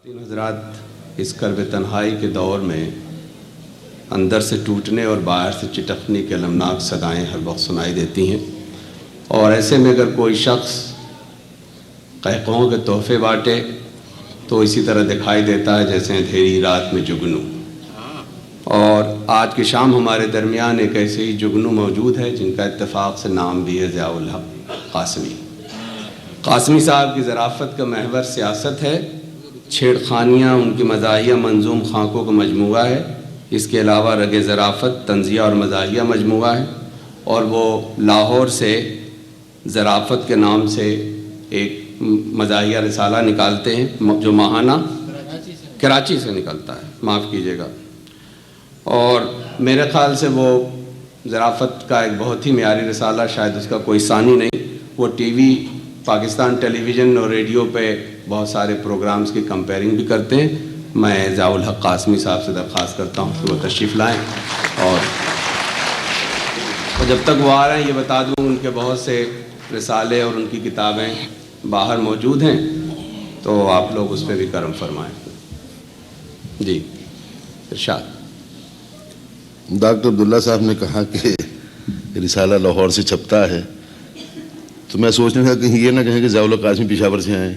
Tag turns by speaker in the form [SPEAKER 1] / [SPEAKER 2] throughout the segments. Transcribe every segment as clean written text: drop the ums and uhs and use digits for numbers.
[SPEAKER 1] خواتین حضرات، اس کرب تنہائی کے دور میں اندر سے ٹوٹنے اور باہر سے چٹکنے کی المناک صدائیں ہر وقت سنائی دیتی ہیں، اور ایسے میں اگر کوئی شخص قہقہوں کے تحفے بانٹے تو اسی طرح دکھائی دیتا ہے جیسے اندھیری رات میں جگنو۔ اور آج کی شام ہمارے درمیان ایک ایسے ہی جگنو موجود ہے جن کا اتفاق سے نام بھی ہے ضیاء الحق قاسمی۔ قاسمی صاحب کی ظرافت کا محور سیاست ہے، چھیڑخانیاں ان کی مزاحیہ منظوم خاکوں کا مجموعہ ہے، اس کے علاوہ رگ ظرافت تنزیہ اور مزاحیہ مجموعہ ہے، اور وہ لاہور سے ظرافت کے نام سے ایک مزاحیہ رسالہ نکالتے ہیں جو ماہانہ کراچی سے نکلتا ہے، معاف کیجیے گا۔ اور میرے خیال سے وہ ظرافت کا ایک بہت ہی معیاری رسالہ، شاید اس کا کوئی ثانی نہیں۔ وہ ٹی وی، پاکستان ٹیلی ویژن اور ریڈیو پہ بہت سارے پروگرامز کی کمپیرنگ بھی کرتے ہیں۔ میں ضیاء الحق قاسمی صاحب سے درخواست کرتا ہوں کہ وہ تشریف لائیں، اور جب تک وہ آ رہے ہیں یہ بتا دوں ان کے بہت سے رسالے اور ان کی کتابیں باہر موجود ہیں، تو آپ لوگ اس پہ بھی کرم فرمائیں۔ جی ارشاد۔
[SPEAKER 2] ڈاکٹر عبداللہ صاحب نے کہا کہ رسالہ لاہور سے چھپتا ہے، تو میں سوچنے تھا کہیں یہ نہ کہیں کہ ضیاء الحق قاسمی پشاور سے آئے۔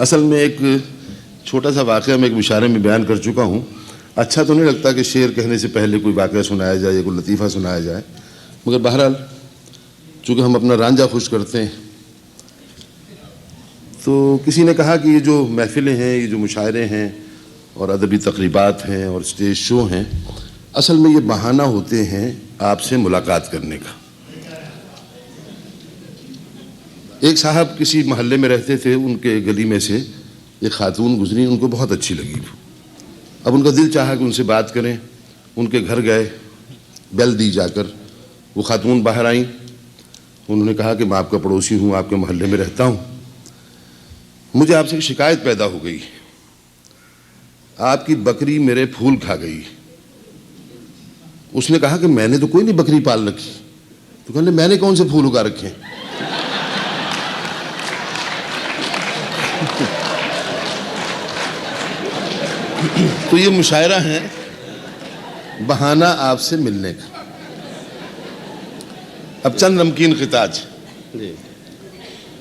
[SPEAKER 2] اصل میں ایک چھوٹا سا واقعہ میں ایک مشاعرے میں بیان کر چکا ہوں۔ اچھا تو نہیں لگتا کہ شعر کہنے سے پہلے کوئی واقعہ سنایا جائے یا کوئی لطیفہ سنایا جائے، مگر بہرحال چونکہ ہم اپنا رانجھا خوش کرتے ہیں، تو کسی نے کہا کہ یہ جو محفلیں ہیں، یہ جو مشاعرے ہیں اور ادبی تقریبات ہیں اور اسٹیج شو ہیں، اصل میں یہ بہانہ ہوتے ہیں آپ سے ملاقات کرنے کا۔ ایک صاحب کسی محلے میں رہتے تھے، ان کے گلی میں سے ایک خاتون گزری، ان کو بہت اچھی لگی۔ اب ان کا دل چاہا کہ ان سے بات کریں، ان کے گھر گئے، بیل دی جا کر۔ وہ خاتون باہر آئیں، انہوں نے کہا کہ میں آپ کا پڑوسی ہوں، آپ کے محلے میں رہتا ہوں، مجھے آپ سے ایک شکایت پیدا ہو گئی، آپ کی بکری میرے پھول کھا گئی۔ اس نے کہا کہ میں نے تو کوئی نہیں بکری پال رکھی۔ تو کہنے میں نے کون سے پھول اگا رکھے ہیں؟ تو یہ مشاعرہ ہے بہانہ آپ سے ملنے کا۔ اب چند نمکین خطاج،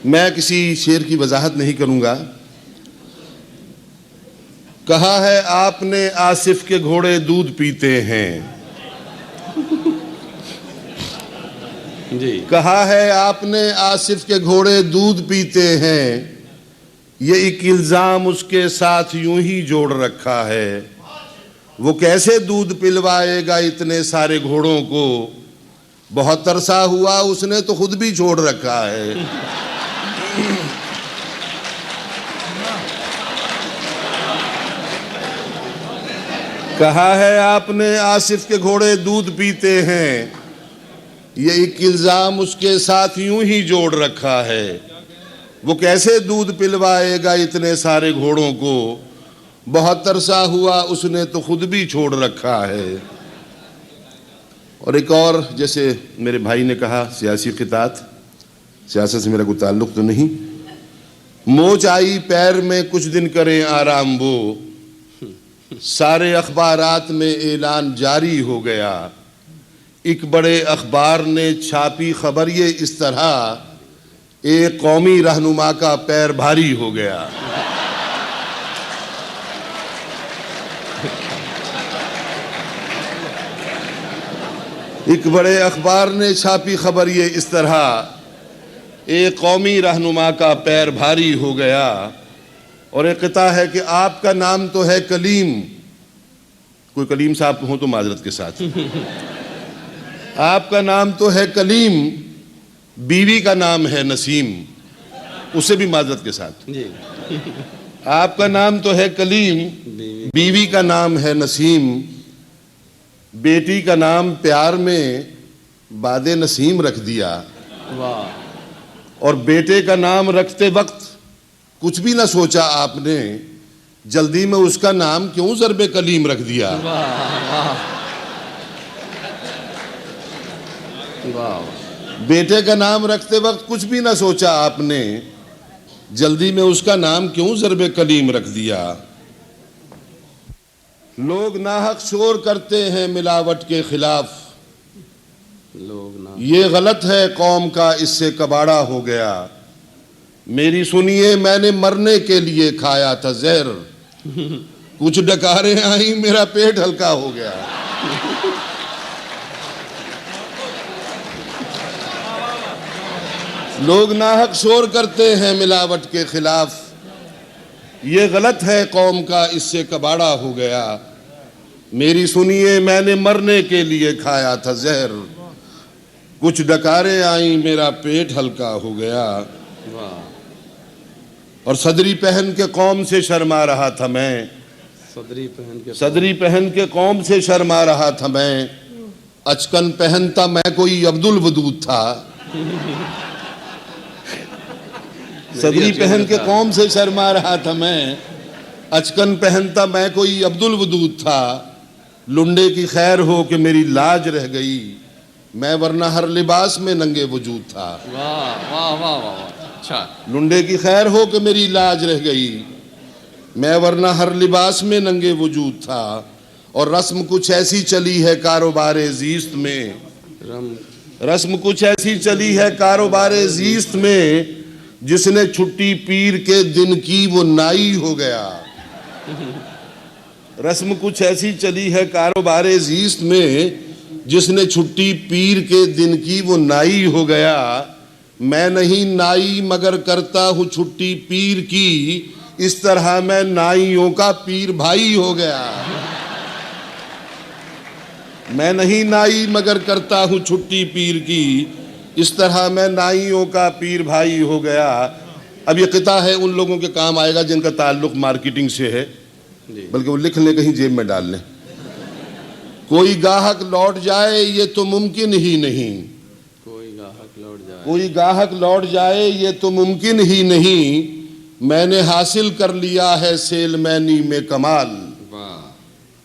[SPEAKER 2] میں کسی شعر کی وضاحت نہیں کروں گا۔ کہا ہے آپ نے آصف کے گھوڑے دودھ پیتے ہیں، کہا ہے آپ نے آصف کے گھوڑے دودھ پیتے ہیں، یہ ایک الزام اس کے ساتھ یوں ہی جوڑ رکھا ہے، وہ کیسے دودھ پلوائے گا اتنے سارے گھوڑوں کو، بہت ترسا ہوا اس نے تو خود بھی چھوڑ رکھا ہے۔ کہا ہے آپ نے آصف کے گھوڑے دودھ پیتے ہیں، یہ ایک الزام اس کے ساتھ یوں ہی جوڑ رکھا ہے، وہ کیسے دودھ پلوائے گا اتنے سارے گھوڑوں کو، بہت ترسا ہوا اس نے تو خود بھی چھوڑ رکھا ہے۔ اور ایک اور، جیسے میرے بھائی نے کہا، سیاسی خطات، سیاست سے میرا کوئی تعلق تو نہیں۔ موچ آئی پیر میں کچھ دن کریں آرام وہ، سارے اخبارات میں اعلان جاری ہو گیا، ایک بڑے اخبار نے چھاپی خبر یہ اس طرح، ایک قومی رہنما کا پیر بھاری ہو گیا۔ ایک بڑے اخبار نے چھاپی خبر یہ اس طرح، ایک قومی رہنما کا پیر بھاری ہو گیا۔ اور ایک قطعہ ہے کہ آپ کا نام تو ہے کلیم، کوئی کلیم صاحب ہوں تو معذرت کے ساتھ، آپ کا نام تو ہے کلیم، بیوی کا نام ہے نسیم، اس سے بھی معذرت کے ساتھ، آپ کا نام تو ہے کلیم، بیوی کا نام ہے نسیم، بیٹی کا نام پیار میں باد نسیم رکھ دیا، اور بیٹے کا نام رکھتے وقت کچھ بھی نہ سوچا آپ نے، جلدی میں اس کا نام کیوں ضرب کلیم رکھ دیا۔
[SPEAKER 1] واہ
[SPEAKER 2] بیٹے کا نام رکھتے وقت کچھ بھی نہ سوچا آپ نے، جلدی میں اس کا نام کیوں ضرب کلیم رکھ دیا؟ لوگ ناحق شور کرتے ہیں ملاوٹ کے خلاف،
[SPEAKER 1] لوگ نہ
[SPEAKER 2] یہ غلط ہے قوم کا اس سے کباڑا ہو گیا۔ میری سنیے میں نے مرنے کے لیے کھایا تھا زہر، کچھ ڈکاریں آئیں میرا پیٹ ہلکا ہو گیا۔ لوگ ناحق شور کرتے ہیں ملاوٹ کے خلاف، یہ غلط ہے قوم کا اس سے کباڑا ہو گیا۔ میری سنیے میں نے مرنے کے لیے کھایا تھا زہر، کچھ ڈکاریں آئیں میرا پیٹ ہلکا ہو گیا۔
[SPEAKER 1] واہ
[SPEAKER 2] اور صدری پہن کے قوم سے شرما رہا تھا میں، صدری پہن کے قوم سے شرما رہا تھا میں، اچکن پہنتا میں کوئی عبد الودود تھا۔ صدری پہن کے قوم سے شرما رہا تھا میں، اچکن پہنتا میں کوئی عبد الودود تھا۔ لنڈے کی خیر ہو کہ میری لاج رہ گئی، میں ورنہ ہر لباس میں ننگے وجود تھا۔
[SPEAKER 1] واہ واہ واہ واہ اچھا
[SPEAKER 2] لنڈے کی خیر ہو کہ میری لاج رہ گئی، میں ورنہ ہر لباس میں ننگے وجود تھا۔ اور رسم کچھ ایسی چلی ہے کاروبار زیست میں، رسم کچھ ایسی چلی ہے کاروبار زیست میں، جس نے چھٹی پیر کے دن کی وہ نائی ہو گیا۔ رسم کچھ ایسی چلی ہے کاروبار زیست میں، جس نے چھٹی پیر کے دن کی وہ نائی ہو گیا۔ میں نہیں نائی مگر کرتا ہوں چھٹی پیر کی، اس طرح میں نائیوں کا پیر بھائی ہو گیا۔ میں نہیں نائی مگر کرتا ہوں چھٹی پیر کی، اس طرح میں نائیوں کا پیر بھائی ہو گیا۔ اب یہ قطعہ ہے ان لوگوں کے کام آئے گا جن کا تعلق مارکیٹنگ سے ہے، بلکہ وہ لکھ لیں کہیں جیب میں ڈال لیں۔ کوئی گاہک لوٹ جائے یہ تو ممکن ہی نہیں، کوئی گاہک لوٹ جائے یہ تو ممکن ہی نہیں، میں نے حاصل کر لیا ہے سیل مینی میں کمال۔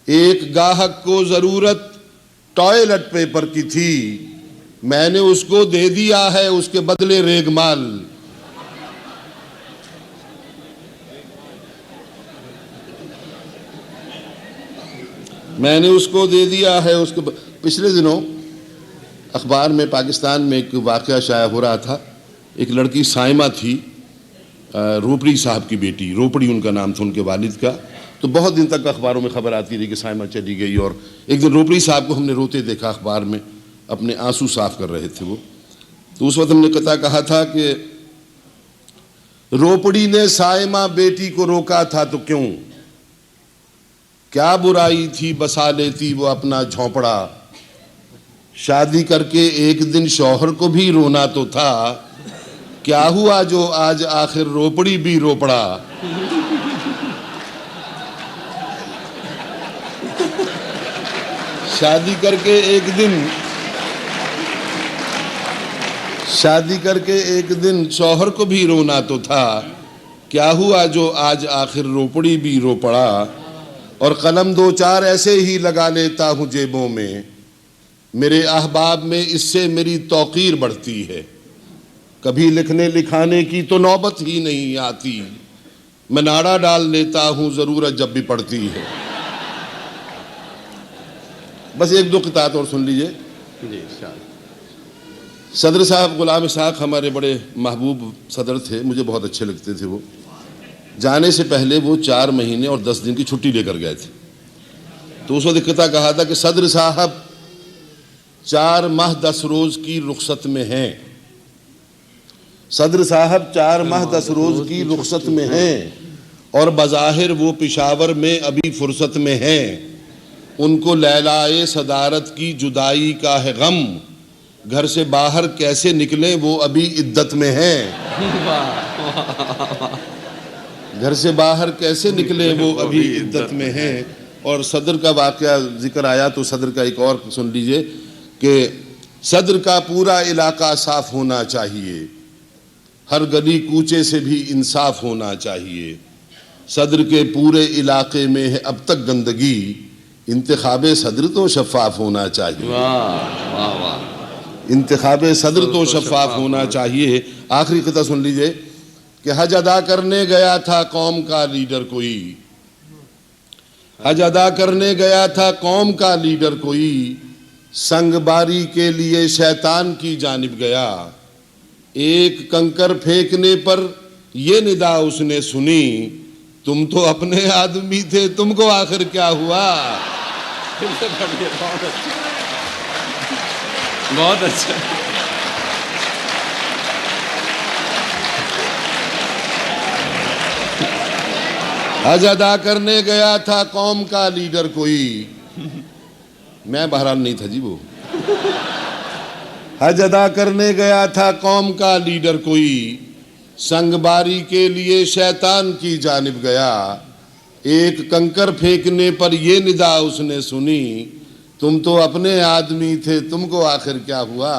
[SPEAKER 2] ایک گاہک کو ضرورت ٹوائلٹ پیپر کی تھی، میں نے اس کو دے دیا ہے اس کے بدلے ریگ مال۔ میں نے اس کو دے دیا ہے اس کے پچھلے دنوں اخبار میں پاکستان میں ایک واقعہ شائع ہو رہا تھا۔ ایک لڑکی سائمہ تھی، روپڑی صاحب کی بیٹی، روپڑی ان کا نام تھا ان کے والد کا۔ تو بہت دن تک اخباروں میں خبر آتی رہی کہ سائمہ چلی گئی، اور ایک دن روپڑی صاحب کو ہم نے روتے دیکھا اخبار میں، اپنے آنسو صاف کر رہے تھے وہ۔ تو اس وقت ہم نے قطعہ کہا تھا کہ روپڑی نے سائمہ بیٹی کو روکا تھا تو کیوں، کیا برائی تھی بسا لیتی وہ اپنا جھونپڑا، شادی کر کے ایک دن شوہر کو بھی رونا تو تھا، کیا ہوا جو آج آخر روپڑی بھی رو پڑا۔ شادی کر کے ایک دن شوہر کو بھی رونا تو تھا، کیا ہوا جو آج آخر روپڑی بھی رو پڑا۔ اور قلم دو چار ایسے ہی لگا لیتا ہوں جیبوں میں، میرے احباب میں اس سے میری توقیر بڑھتی ہے، کبھی لکھنے لکھانے کی تو نوبت ہی نہیں آتی، میں ناڑا ڈال لیتا ہوں ضرورت جب بھی پڑتی ہے۔ بس ایک دو قطعات اور سن لیجئے۔ صدر صاحب غلام اسحاق ہمارے بڑے محبوب صدر تھے، مجھے بہت اچھے لگتے تھے وہ۔ جانے سے پہلے وہ 4 مہینے اور 10 دن کی چھٹی لے کر گئے تھے۔ تو اس وقت قطعہ کہا تھا کہ صدر صاحب 4 ماہ 10 روز کی رخصت میں ہیں، صدر صاحب 4 ماہ 10 روز کی رخصت میں ہیں، اور بظاہر وہ پشاور میں ابھی فرصت میں ہیں، ان کو لیلائے صدارت کی جدائی کا ہے غم، گھر سے باہر کیسے نکلیں وہ ابھی عدت میں ہیں۔ گھر سے باہر کیسے نکلیں وہ ابھی عدت میں ہیں۔ اور صدر کا واقعہ ذکر آیا تو صدر کا ایک اور سن لیجئے کہ صدر کا پورا علاقہ صاف ہونا چاہیے، ہر گلی کوچے سے بھی انصاف ہونا چاہیے، صدر کے پورے علاقے میں ہے اب تک گندگی، انتخاب صدر تو شفاف ہونا چاہیے۔ انتخاب صدر تو شفاف ہونا چاہیے. آخری قطعہ سن لیجئے کہ حج ادا کرنے گیا تھا قوم کا لیڈر کوئی، حج ادا کرنے گیا تھا قوم کا لیڈر کوئی، سنگ باری کے لیے شیطان کی جانب گیا، ایک کنکر پھینکنے پر یہ ندا اس نے سنی، تم تو اپنے آدمی تھے تم کو آخر کیا ہوا.
[SPEAKER 1] بہت اچھا.
[SPEAKER 2] حج ادا کرنے گیا تھا قوم کا لیڈر کوئی، میں بہرحال نہیں تھا جی وہ. حج ادا کرنے گیا تھا قوم کا لیڈر کوئی، سنگ باری کے لیے شیطان کی جانب گیا، ایک کنکر پھینکنے پر یہ ندا اس نے سنی، تم تو اپنے آدمی تھے تم کو آخر کیا ہوا.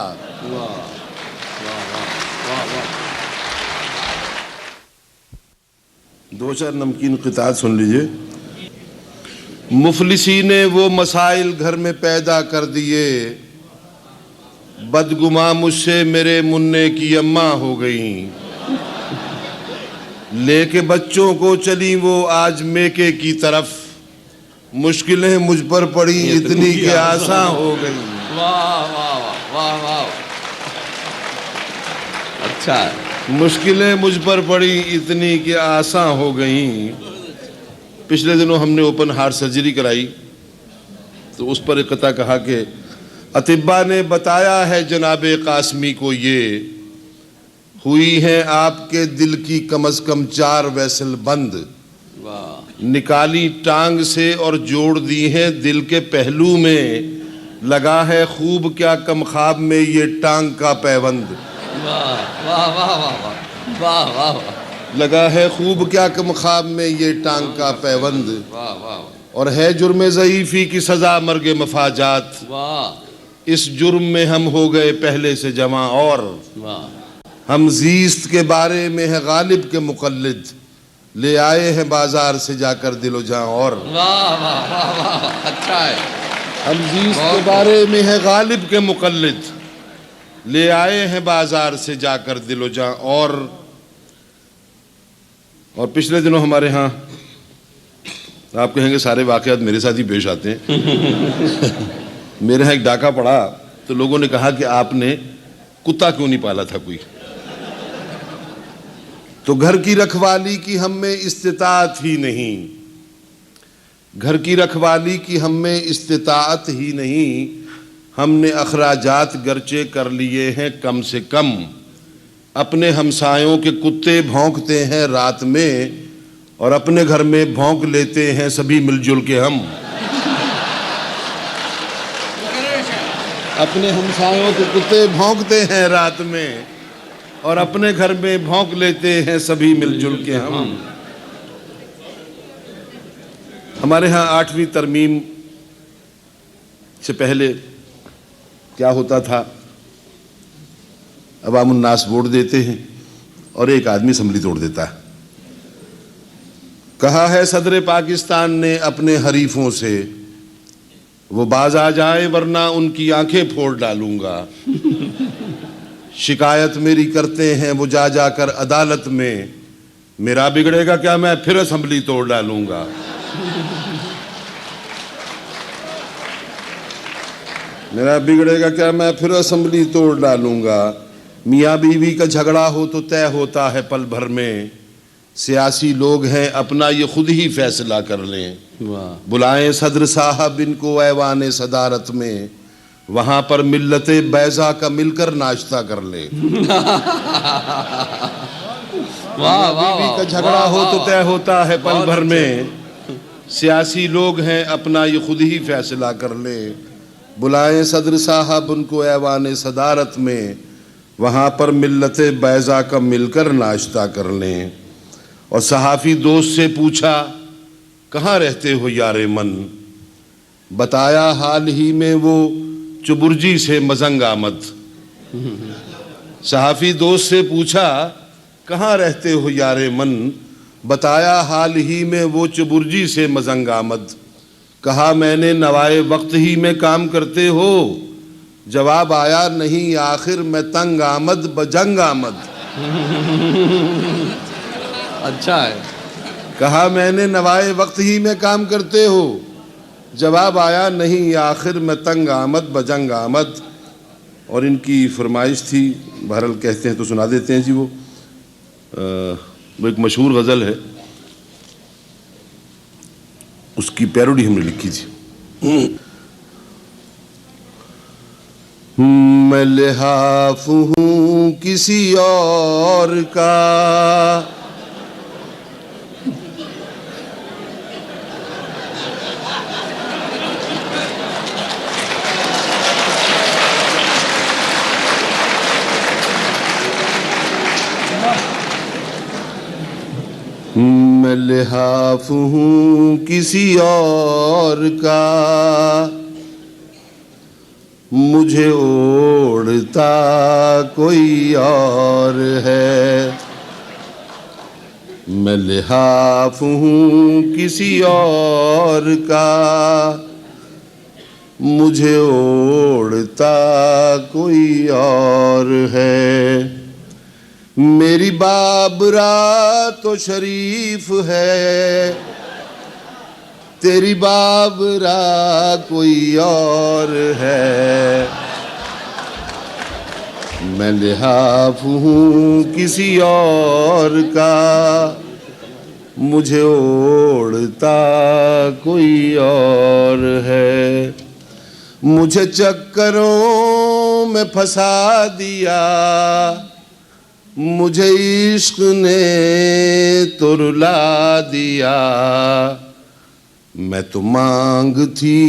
[SPEAKER 2] دو چار نمکین قطعات سن لیجئے. مفلسی نے وہ مسائل گھر میں پیدا کر دیے، بدگماں مجھ سے میرے منع کی اماں ہو گئیں، لے کے بچوں کو چلی وہ آج میکے کی طرف، مشکلیں مجھ پر پڑی اتنی کہ آسان ہو گئی.
[SPEAKER 1] واہ واہ واہ واہ. اچھا ہے.
[SPEAKER 2] مشکلیں مجھ پر پڑی اتنی کہ آسان ہو گئیں. پچھلے دنوں ہم نے اوپن ہارٹ سرجری کرائی تو اس پر ایک قطعہ کہا کہ اطباء نے بتایا ہے جناب قاسمی کو یہ، ہوئی ہیں آپ کے دل کی کم از کم 4 ویسل بند، نکالی ٹانگ سے اور جوڑ دی ہیں دل کے پہلو میں، لگا ہے خوب کیا کم خواب میں یہ ٹانگ کا پیوند. لگا ہے خوب کیا کم خواب میں یہ ٹانگ کا پیوند، اور ہے جرم ضعیفی کی سزا مرگ مفاجات، اس جرم میں ہم ہو گئے پہلے سے جمع، اور ہم زیست کے بارے میں ہے غالب کے مقلد، لے آئے ہیں بازار سے جا کر دل و جاں. اور
[SPEAKER 1] اچھا ہے.
[SPEAKER 2] ہم زیست کے بارے میں ہے غالب کے مقلد، لے آئے ہیں بازار سے جا کر دل و جاں. اور پچھلے دنوں ہمارے ہاں آپ کہیں گے سارے واقعات میرے ساتھ ہی پیش آتے ہیں. میرے ہاں ایک ڈاکہ پڑا تو لوگوں نے کہا کہ آپ نے کتا کیوں نہیں پالا تھا کوئی. تو گھر کی رکھوالی کی ہم میں استطاعت ہی نہیں، گھر کی رکھوالی کی ہم میں استطاعت ہی نہیں، ہم نے اخراجات گرچہ کر لیے ہیں کم سے کم، اپنے ہمسایوں کے کتے بھونکتے ہیں رات میں اور اپنے گھر میں بھونک لیتے ہیں سبھی مل جل کے ہم. اپنے ہمسایوں کے کتے بھونکتے ہیں رات میں اور اپنے گھر میں بھونک لیتے ہیں سبھی مل جل کے ہم. ہمارے ہاں 8ویں ترمیم سے پہلے کیا ہوتا تھا، عوام الناس ووٹ دیتے ہیں اور ایک آدمی اسمبلی توڑ دیتا ہے. کہا ہے صدر پاکستان نے اپنے حریفوں سے، وہ باز آ جائیں ورنہ ان کی آنکھیں پھوڑ ڈالوں گا. شکایت میری کرتے ہیں وہ جا جا کر عدالت میں، میرا بگڑے گا کیا میں پھر اسمبلی توڑ ڈالوں گا. میرا بگڑے گا کیا میں پھر اسمبلی توڑ ڈالوں گا. میاں بیوی کا جھگڑا ہو تو طے ہوتا ہے پل بھر میں، سیاسی لوگ ہیں اپنا یہ خود ہی فیصلہ کر لیں. بلائیں صدر صاحب ان کو ایوان صدارت میں، وہاں پر ملت بیضا کا مل کر ناشتہ کر لیں. بیوی کا جھگڑا ہو تو طے ہوتا ہے پل بھر میں، سیاسی لوگ ہیں اپنا یہ خود ہی فیصلہ کر لیں. بلائیں صدر صاحب ان کو ایوان صدارت میں، وہاں پر ملت بیضا کا مل کر ناشتہ کر لیں. اور صحافی دوست سے پوچھا کہاں رہتے ہو یار من، بتایا حال ہی میں وہ چبرجی سے مزنگ آمد. صحافی دوست سے پوچھا کہاں رہتے ہو یار من، بتایا حال ہی میں وہ چبرجی سے مزنگ آمد. کہا میں نے نوائے وقت ہی میں کام کرتے ہو، جواب آیا نہیں آخر میں تنگ آمد بجنگ آمد.
[SPEAKER 1] اچھا ہے.
[SPEAKER 2] کہا میں نے نوائے وقت ہی میں کام کرتے ہو. جواب آیا نہیں آخر میں تنگ آمد بجنگ آمد. اور ان کی فرمائش تھی، بہرحال کہتے ہیں تو سنا دیتے ہیں جی. وہ ایک مشہور غزل ہے، اس کی پیروڈی ہم نے لکھی تھی. میں لحاف ہوں کسی اور کا، میں لحاف ہوں کسی اور کا، مجھے اوڑھتا کوئی اور ہے. میں لحاف ہوں کسی اور کا، مجھے اوڑھتا کوئی اور ہے. میری بابرا تو شریف ہے، تیری بابرا کوئی اور ہے. میں لحاف ہوں کسی اور کا، مجھے اوڑھتا کوئی اور ہے. مجھے چکروں میں پھنسا دیا، مجھے عشق نے تو رلا دیا. میں تو مانگ تھی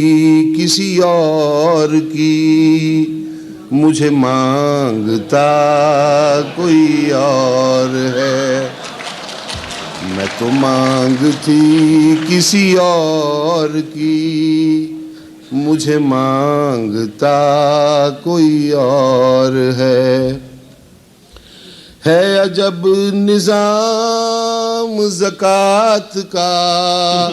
[SPEAKER 2] کسی اور کی، مجھے مانگتا کوئی اور ہے. میں تو مانگ تھی کسی اور کی، مجھے مانگتا کوئی اور ہے. ہے عجب نظام زکوٰۃ کا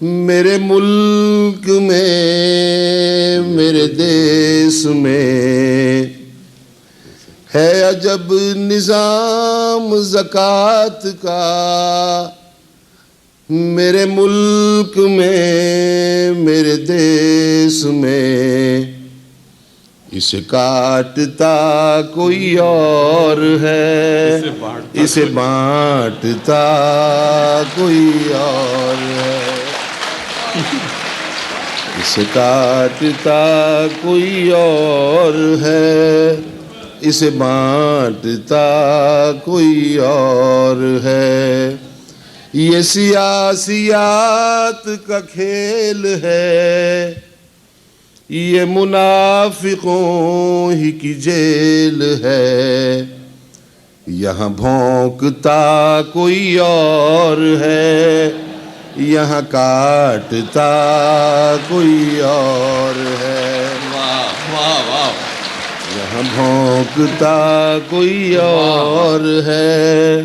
[SPEAKER 2] میرے ملک میں، میرے دیس میں. ہے عجب نظام زکوٰۃ کا میرے ملک میں، میرے دیس میں. اسے کاٹتا کوئی اور ہے، اسے بانٹتا کوئی اور ہے. اسے کاٹتا کوئی اور ہے، اسے بانٹتا کوئی اور ہے. یہ سیاسیات کا کھیل ہے، یہ منافقوں ہی کی جیل ہے. یہاں بھونکتا کوئی اور ہے، یہاں کاٹتا کوئی اور ہے.
[SPEAKER 1] واہ واہ واہ.
[SPEAKER 2] یہاں بھونکتا کوئی اور ہے،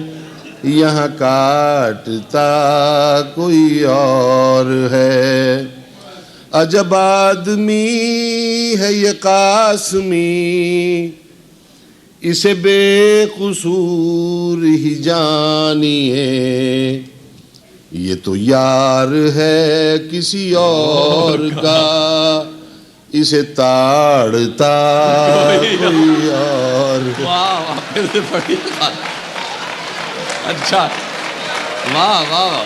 [SPEAKER 2] یہاں کاٹتا کوئی اور ہے. عجب آدمی ہے یہ قاسمی، اسے بے قصور ہی جانیے. یہ تو یار ہے کسی اور کا، اسے تاڑتا کوئی اور.
[SPEAKER 1] واہ پھر سے پڑھی. اچھا واہ واہ.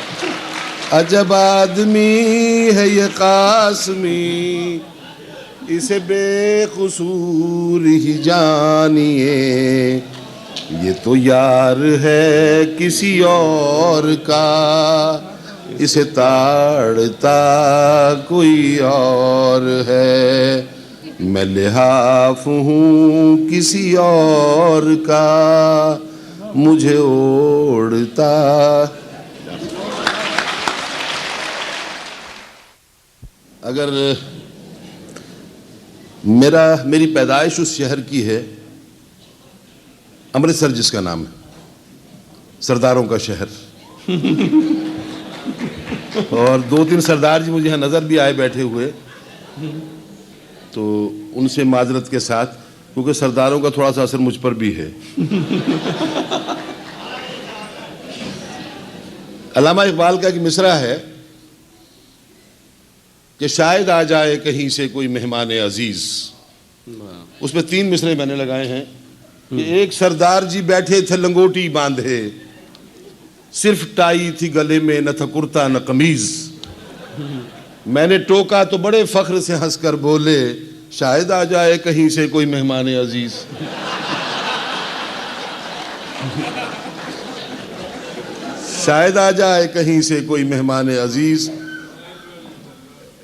[SPEAKER 2] عجب آدمی ہے یہ قاسمی، اسے بے قصور ہی جانیے. یہ تو یار ہے کسی اور کا، اسے تاڑتا کوئی اور ہے. میں لحاف ہوں کسی اور کا، مجھے اوڑھتا. اگر میری پیدائش اس شہر کی ہے امرتسر، جس کا نام ہے سرداروں کا شہر، اور 2-3 سردار جی مجھے یہاں نظر بھی آئے بیٹھے ہوئے. تو ان سے معذرت کے ساتھ، کیونکہ سرداروں کا تھوڑا سا اثر مجھ پر بھی ہے۔ علامہ اقبال کا ایک مصرع ہے کہ شاید آ جائے کہیں سے کوئی مہمان عزیز، اس میں 3 مصرے میں نے لگائے ہیں کہ ایک سردار جی بیٹھے تھے لنگوٹی باندھے، صرف ٹائی تھی گلے میں، نہ تھا کرتا نہ قمیض، میں نے ٹوکا تو بڑے فخر سے ہنس کر بولے شاید آ جائے کہیں سے کوئی مہمان عزیز۔ شاید آ جائے کہیں سے کوئی مہمان عزیز۔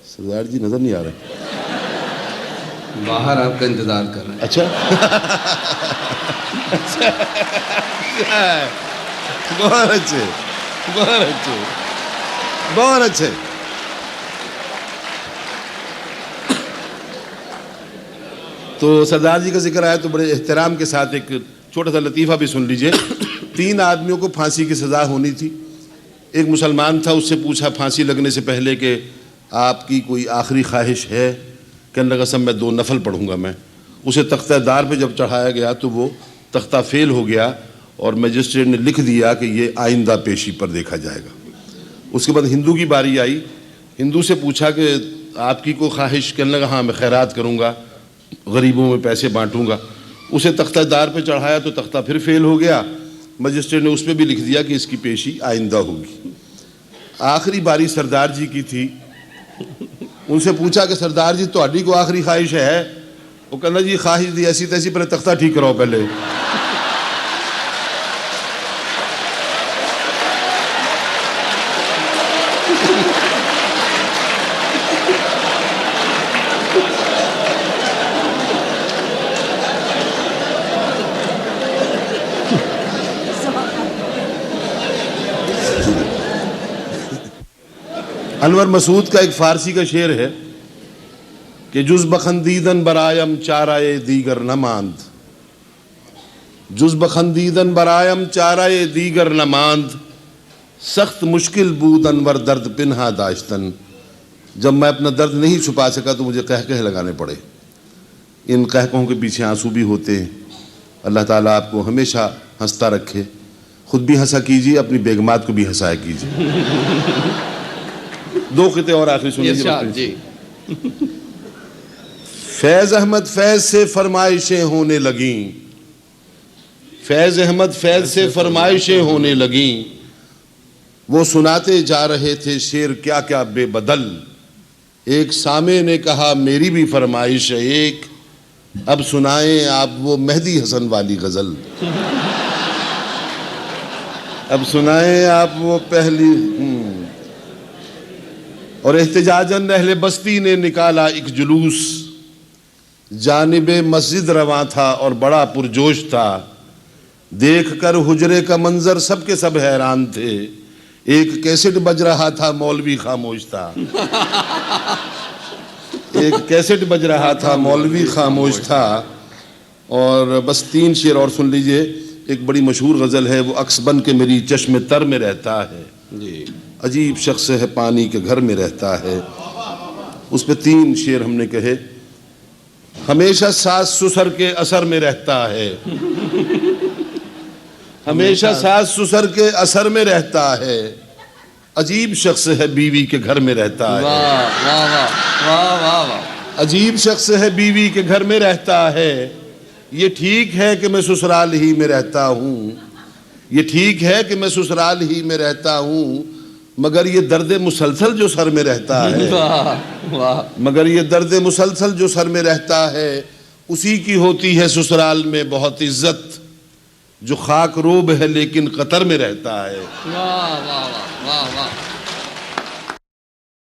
[SPEAKER 2] سردار جی نظر نہیں آ رہے؟
[SPEAKER 1] باہر آپ کا انتظار کر رہے ہیں۔
[SPEAKER 2] اچھا بہت اچھے، بہت اچھے، بہت اچھے۔ تو سردار جی کا ذکر آیا تو بڑے احترام کے ساتھ ایک چھوٹا سا لطیفہ بھی سن لیجئے۔ 3 آدمیوں کو پھانسی کی سزا ہونی تھی۔ ایک مسلمان تھا، اس سے پوچھا پھانسی لگنے سے پہلے کہ آپ کی کوئی آخری خواہش ہے؟ کہنے لگا سب میں 2 نفل پڑھوں گا میں۔ اسے تختہ دار پہ جب چڑھایا گیا تو وہ تختہ فیل ہو گیا اور میجسٹریٹ نے لکھ دیا کہ یہ آئندہ پیشی پر دیکھا جائے گا۔ اس کے بعد ہندو کی باری آئی، ہندو سے پوچھا کہ آپ کی کوئی خواہش؟ کہنے لگا ہاں میں خیرات کروں گا، غریبوں میں پیسے بانٹوں گا۔ اسے تختہ دار پہ چڑھایا تو تختہ پھر فیل ہو گیا، مجسٹریٹ نے اس پہ بھی لکھ دیا کہ اس کی پیشی آئندہ ہوگی۔ آخری باری سردار جی کی تھی، ان سے پوچھا کہ سردار جی تہاڈی کو آخری خواہش ہے؟ وہ کہنا جی خواہش دی ایسی تیسی، پہلے تختہ ٹھیک کراؤ پہلے۔ انور مسعود کا ایک فارسی کا شعر ہے کہ جز بخندیدن برایم چارۂ دیگر نہ ماند، جز بخندیدن برایم چارۂ دیگر نہ ماند، سخت مشکل بود انور درد پنہا داشتن، جب میں اپنا درد نہیں چھپا سکا تو مجھے قہقہ لگانے پڑے۔ ان قہقہوں کے پیچھے آنسو بھی ہوتے ہیں۔ اللہ تعالیٰ آپ کو ہمیشہ ہنستا رکھے، خود بھی ہنسا کیجیے، اپنی بیگمات کو بھی ہنسایا کیجیے۔ 2 خطے اور آخری سن لیجیے۔ فیض احمد فیض سے فرمائشیں ہونے لگیں، فیض احمد فیض سے فرمائشیں ہونے لگیں، وہ سناتے جا رہے تھے شعر کیا کیا بے بدل، ایک سامع نے کہا میری بھی فرمائش ہے ایک، اب سنائیں آپ وہ مہدی حسن والی غزل، اب سنائیں آپ وہ پہلی۔ اور احتجاجاً اہل بستی نے نکالا ایک جلوس، جانب مسجد رواں تھا اور بڑا پرجوش تھا، دیکھ کر حجرے کا منظر سب کے سب حیران تھے، ایک کیسٹ بج رہا تھا مولوی خاموش تھا، ایک کیسٹ بج رہا تھا مولوی خاموش تھا۔ اور بس 3 شعر اور سن لیجئے۔ ایک بڑی مشہور غزل ہے، وہ عکس بن کے میری چشم تر میں رہتا ہے، عجیب شخص ہے پانی کے گھر میں رہتا ہے، اس پہ 3 شعر ہم نے کہے۔ ہمیشہ ساس سسر کے اثر میں رہتا ہے، ہمیشہ ساس سسر کے اثر میں رہتا ہے، عجیب شخص ہے بیوی کے گھر میں رہتا ہے، عجیب شخص ہے بیوی کے گھر میں رہتا ہے، یہ ٹھیک ہے کہ میں سسرال ہی میں رہتا ہوں، یہ ٹھیک ہے کہ میں سسرال ہی میں رہتا ہوں، مگر یہ درد مسلسل جو سر میں رہتا ہے، مگر یہ درد مسلسل جو سر میں رہتا ہے، اسی کی ہوتی ہے سسرال میں بہت عزت، جو خاک روب ہے لیکن قطر میں رہتا ہے۔